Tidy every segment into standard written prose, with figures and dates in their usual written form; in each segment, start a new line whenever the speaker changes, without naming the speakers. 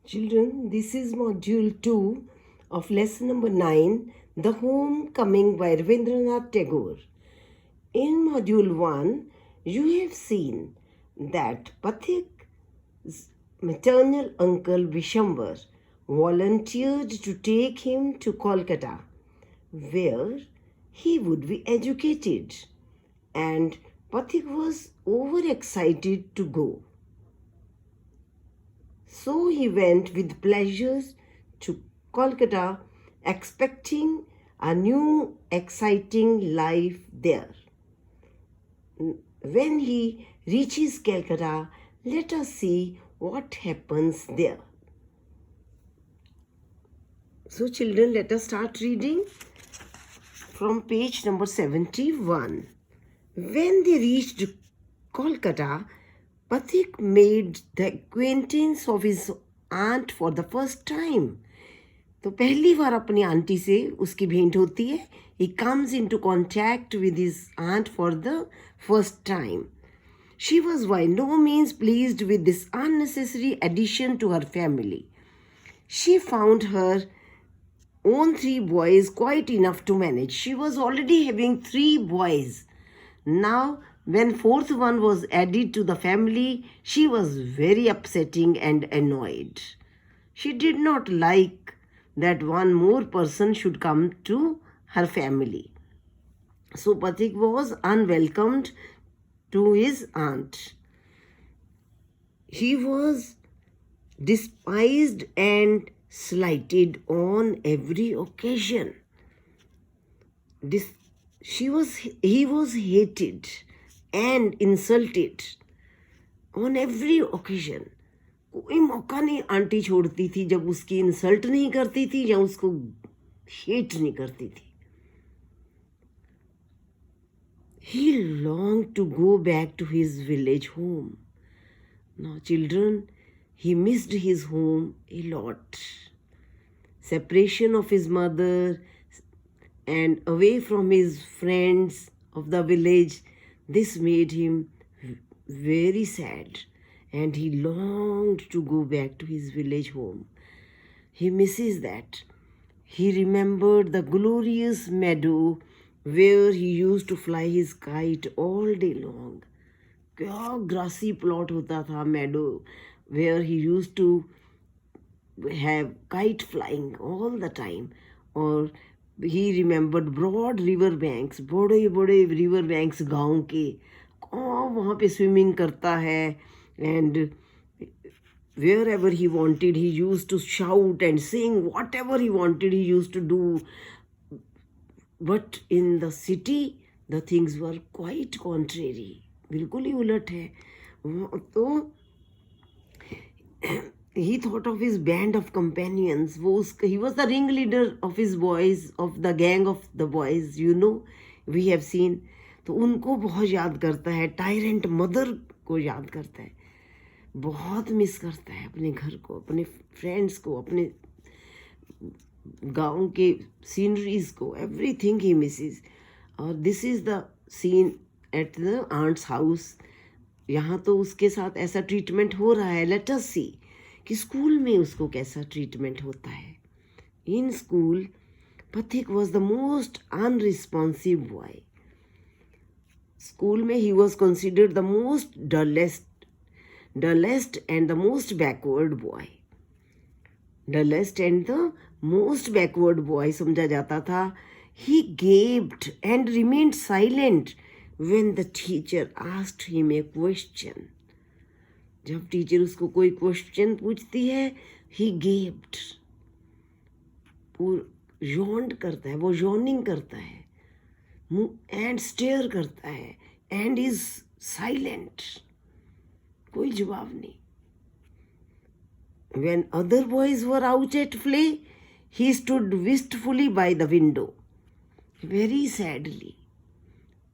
Children, this is module 2 of lesson number 9, The Homecoming by Rabindranath Tagore. In module 1, you have seen that Pathik's maternal uncle Vishambar volunteered to take him to Kolkata, where he would be educated, and Pathik was overexcited to go. So he went with pleasure to Kolkata, expecting a new exciting life there. When he reaches Calcutta, let us see what happens there. So children, let us start reading from page number 71. When they reached Kolkata, Pathik made the acquaintance of his aunt for the first time. तो पहली बार अपनी aunty से उसकी भेंट होती है. He comes into contact with his aunt for the first time. She was by no means pleased with this unnecessary addition to her family. She found her own 3 boys quite enough to manage. She was already having 3 boys. Now, when 4th one was added to the family, she was very upsetting and annoyed. She did not like that one more person should come to her family. So Pathik was unwelcomed to his aunt. He was despised and slighted on every occasion. He was hated and insulted on every occasion. कोई मौका नहीं aunty छोड़ती थी जब उसकी insult नहीं करती थी या उसको हेट नहीं करती थी. He longed to go back to his village home. Now children, he missed his home a lot. Separation of his mother and away from his friends of the village, this made him very sad, and he longed to go back to his village home. He misses that. He remembered the glorious meadow where he used to fly his kite all day long. क्या grassy plot होता था meadow where he used to have kite flying all the time. Or he remembered broad river banks, बड़े बड़े river banks गांव के. वहाँ पे swimming करता है, and wherever he wanted he used to shout and sing. Whatever he wanted he used to do. But in the city the things were quite contrary. बिल्कुल ही उलट है. तो he thought of his band of companions. He was the ringleader of his boys, of the gang of the boys, we have seen. तो उनको बहुत याद करता है. टायरेंट मदर को याद करता है. बहुत मिस करता है अपने घर को, अपने फ्रेंड्स को, अपने गांव के सीनरीज को. Everything he misses. और this is the scene at the aunt's house. यहाँ तो उसके साथ ऐसा ट्रीटमेंट हो रहा है. लेट अस सी कि स्कूल में उसको कैसा ट्रीटमेंट होता है. In school Pathik was the most unresponsive boy. School में he was considered the most dullest and the most backward boy. Dullest and the most backward boy समझा जाता था. He gaped and remained silent when the teacher asked him a question. जब teacher उसको कोई question पूछती है, he gaped. yawned करता है, वो yawning करता है, and stare करता है, and is silent. कोई जवाब नहीं. When other boys were out at play, he stood wistfully by the window, very sadly,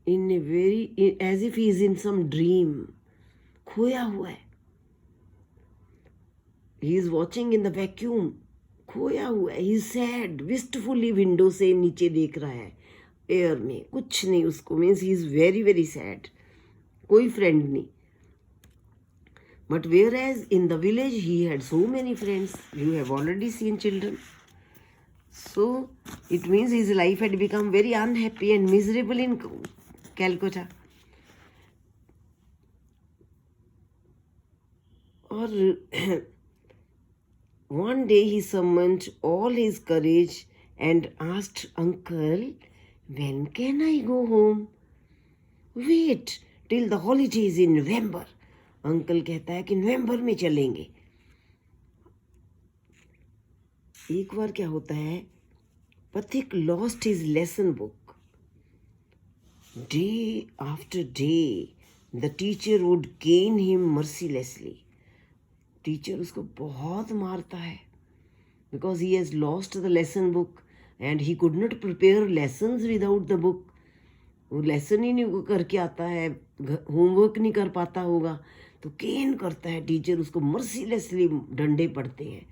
as if he is in some dream. खोया हुआ है. He is watching in the vacuum. खोया हुआ है. He is sad, wistfully window से नीचे देख रहा है, एयर में. कुछ नहीं उसको. Means he is very very sad. कोई फ्रेंड नहीं. But whereas in the village he had so many friends, you have already seen children. So it means his life had become very unhappy and miserable in Calcutta. Or one day he summoned all his courage and asked uncle, when can I go home? Wait till the holidays in November. Uncle कहता है कि नवंबर में चलेंगे. एक बार क्या होता है, Pathik lost his lesson book. Day after day the teacher would cane him mercilessly. Teacher उसको बहुत मारता है because he has lost the lesson book and he could not prepare lessons without the book. वो लेसन ही नहीं करके आता है, होमवर्क नहीं कर पाता होगा, तो केन करता है टीचर, उसको मर्सीलेसली डंडे पड़ते हैं.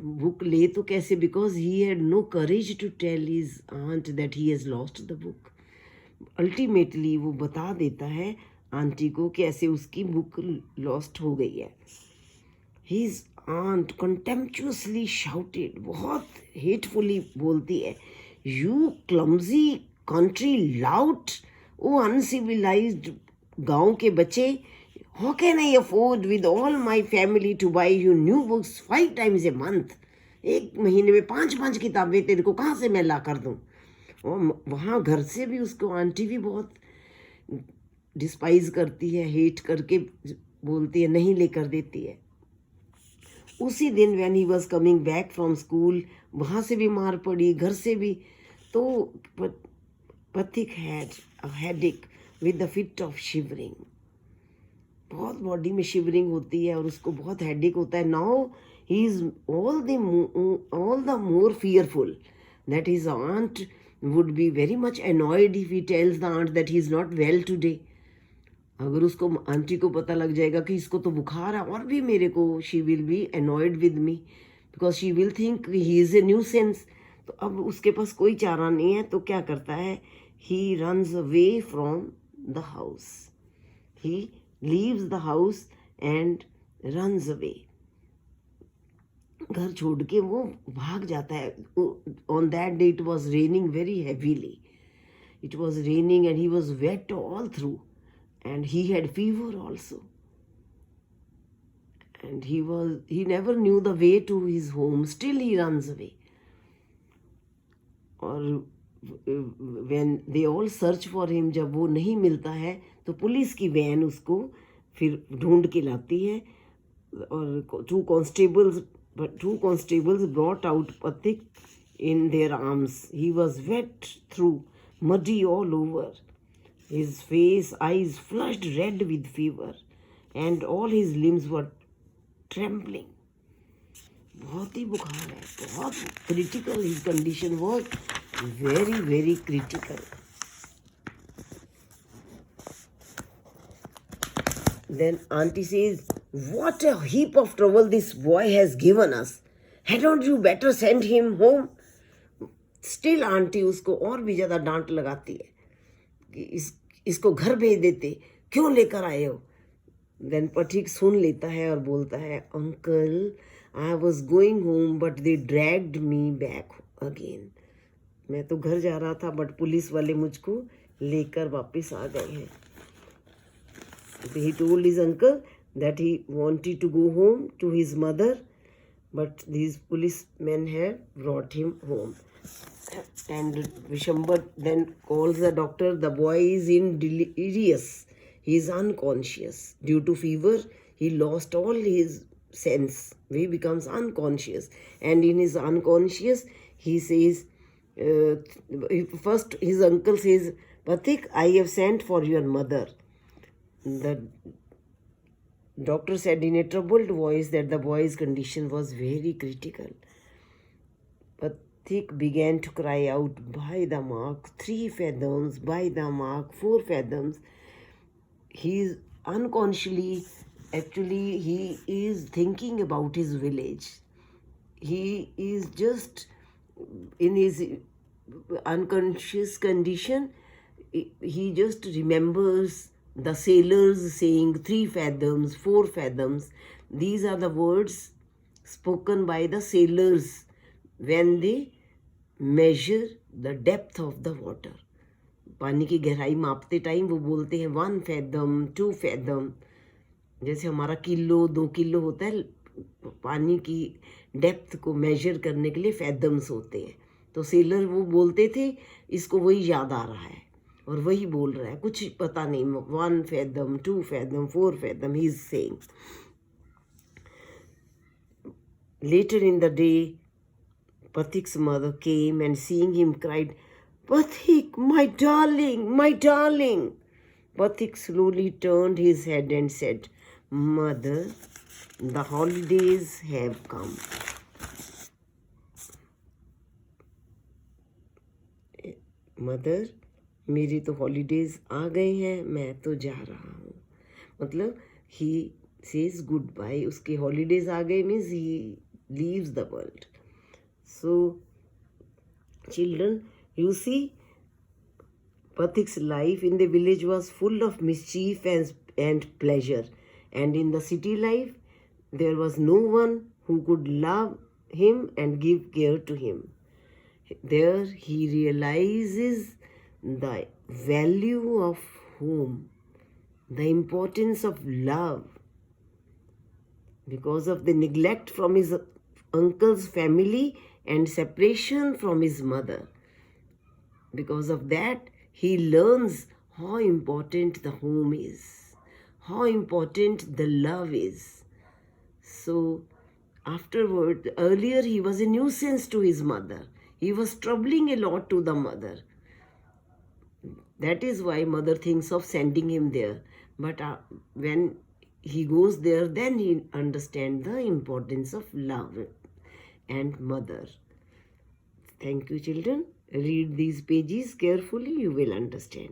बुक ले तो कैसे, because he had no courage to tell his aunt that he has lost the book. Ultimately वो बता देता है आंटी को कि ऐसे उसकी बुक लॉस्ट हो गई है. हिज आंट कंटेम्पचुअसली शाउटेड, बहुत हेटफुली बोलती है, you clumsy country lout, oh uncivilised गांव के बच्चे, how can I afford with all my family to buy you new books 5 times a month. एक महीने में 5 किताबें तेरे को कहाँ से मैं ला कर दूँ. और वहाँ घर से भी उसको आंटी भी बहुत डिस्पाइज करती है, हेट करके बोलती है, नहीं लेकर देती है. उसी दिन when he was coming back from school, वहाँ से भी मार पड़ी, घर से भी. तो Pathik had a headache with the fit of shivering. बहुत बॉडी में शिवरिंग होती है और उसको बहुत हेडेक होता है. Now he is all the more fearful that his aunt would be very much annoyed if he tells the aunt that he is not well today. अगर उसको आंटी को पता लग जाएगा कि इसको तो बुखार है और भी मेरे को, she will be annoyed with me because she will think he is a nuisance. तो अब उसके पास कोई चारा नहीं है, तो क्या करता है, he runs away from the house. He leaves the house and runs away. घर छोड़ के वो भाग जाता है. On that day it was raining very heavily. It was raining and he was wet all through and he had fever also and he never knew the way to his home. Still he runs away. और when they all search for him, जब वो नहीं मिलता है तो police की van उसको फिर ढूंढ के लाती है. और two constables brought out Pathik in their arms. He was wet through, muddy all over. His face, eyes flushed red with fever, and all his limbs were trembling. बहुत ही बुखार है, बहुत critical. His condition was very, very critical. Then auntie says, what a heap of trouble this boy has given us. Hadn't you better send him home? Still auntie उसको और भी ज़्यादा डांट लगाती है कि इसको घर भेज देते, क्यों लेकर आए हो. Then पथिक सुन लेता है और बोलता है, uncle, I was going home but they dragged me back again. मैं तो घर जा रहा था बट पुलिस वाले मुझको लेकर वापस आ गए हैं. He told his uncle that he wanted to go home to his mother, but these policemen have brought him home. And Vishambar then calls the doctor. The boy is in delirious. He is unconscious. Due to fever, he lost all his sense. He becomes unconscious. And in his unconscious, he says, first his uncle says, Pathik, I have sent for your mother. The doctor said in a troubled voice that the boy's condition was very critical. Pathik began to cry out, by the mark 3 fathoms, by the mark 4 fathoms. He is unconsciously, actually he is thinking about his village. He is just in his unconscious condition. He just remembers the sailors saying 3 fathoms, 4 fathoms. These are the words spoken by the sailors when they measure the depth of the water. पानी की गहराई मापते time वो बोलते हैं 1 fathom, 2 fathom. जैसे हमारा kilo 2 kilo होता है, पानी की डेप्थ को मेजर करने के लिए फैदम्स होते हैं. तो सेलर वो बोलते थे, इसको वही याद आ रहा है और वही बोल रहा है, कुछ पता नहीं. 1 fathom, 2 fathom, 4 fathom he is saying. Later in the day, Pathik's mother came and seeing him cried, "Pathik, my darling, my darling." Pathik slowly turned his head and said, "Mother, the holidays have come." Mother, मेरी तो holidays आ गए हैं, मैं तो जा रहा हूँ. मतलब ही सेज गुड बाय. उसके हॉलीडेज आ गए means he leaves the world. So children, you see, Pathik's life in the village was full of mischief and pleasure, and in the city life there was no one who could love him and give care to him. There he realizes the value of home, the importance of love. Because of the neglect from his uncle's family and separation from his mother, because of that, he learns how important the home is, how important the love is. So afterward, earlier he was a nuisance to his mother. He was troubling a lot to the mother. That is why mother thinks of sending him there. But when he goes there, then he understands the importance of love and mother. Thank you, children. Read these pages carefully, you will understand.